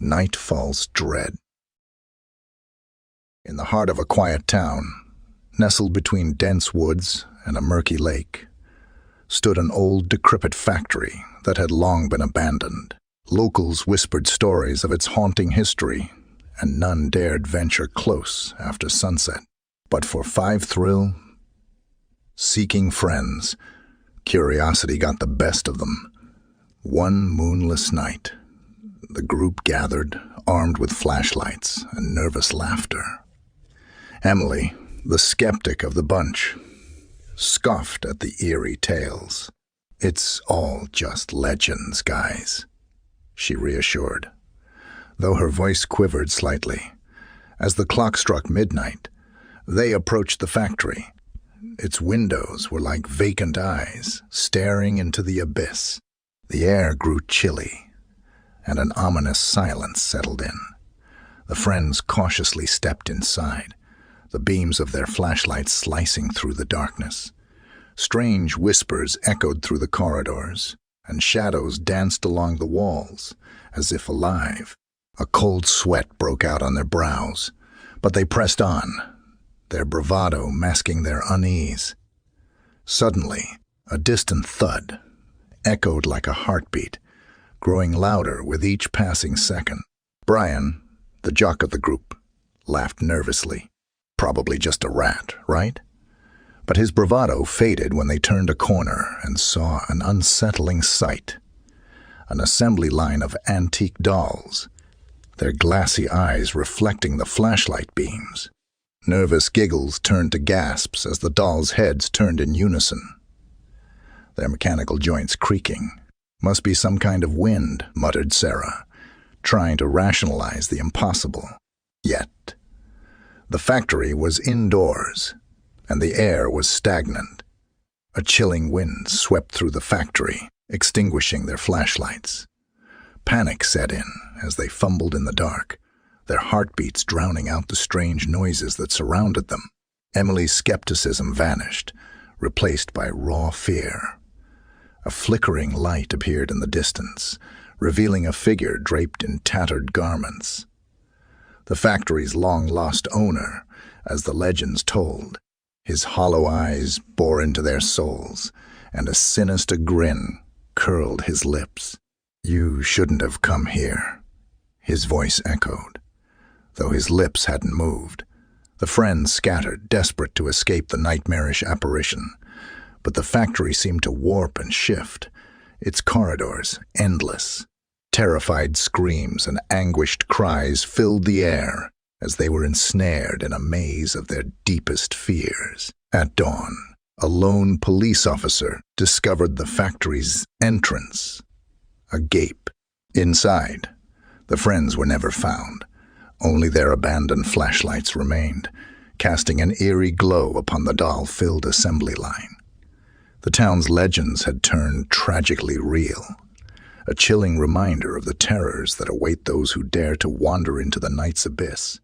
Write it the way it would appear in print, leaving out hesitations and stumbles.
Nightfall's dread. In the heart of a quiet town, nestled between dense woods and a murky lake, stood an old, decrepit factory that had long been abandoned. Locals whispered stories of its haunting history, and none dared venture close after sunset. But for Five Thrill, seeking friends, curiosity got the best of them. One moonless night, the group gathered, armed with flashlights and nervous laughter. Emily, the skeptic of the bunch, scoffed at the eerie tales. "It's all just legends, guys," she reassured, though her voice quivered slightly. As the clock struck midnight, they approached the factory. Its windows were like vacant eyes, staring into the abyss. The air grew chilly, and an ominous silence settled in. The friends cautiously stepped inside, the beams of their flashlights slicing through the darkness. Strange whispers echoed through the corridors, and shadows danced along the walls, as if alive. A cold sweat broke out on their brows, but they pressed on, their bravado masking their unease. Suddenly, a distant thud echoed like a heartbeat, growing louder with each passing second. Brian, the jock of the group, laughed nervously. Probably just a rat, right? But his bravado faded when they turned a corner and saw an unsettling sight. An assembly line of antique dolls, their glassy eyes reflecting the flashlight beams. Nervous giggles turned to gasps as the dolls' heads turned in unison, their mechanical joints creaking. "Must be some kind of wind," muttered Sarah, trying to rationalize the impossible. Yet, the factory was indoors, and the air was stagnant. A chilling wind swept through the factory, extinguishing their flashlights. Panic set in as they fumbled in the dark, their heartbeats drowning out the strange noises that surrounded them. Emily's skepticism vanished, replaced by raw fear. A flickering light appeared in the distance, revealing a figure draped in tattered garments. The factory's long-lost owner, as the legends told. His hollow eyes bore into their souls, and a sinister grin curled his lips. "You shouldn't have come here," his voice echoed, though his lips hadn't moved. The friends scattered, desperate to escape the nightmarish apparition. But the factory seemed to warp and shift, its corridors endless. Terrified screams and anguished cries filled the air as they were ensnared in a maze of their deepest fears. At dawn, a lone police officer discovered the factory's entrance, a gape. Inside, the friends were never found. Only their abandoned flashlights remained, casting an eerie glow upon the doll-filled assembly line. The town's legends had turned tragically real, a chilling reminder of the terrors that await those who dare to wander into the night's abyss.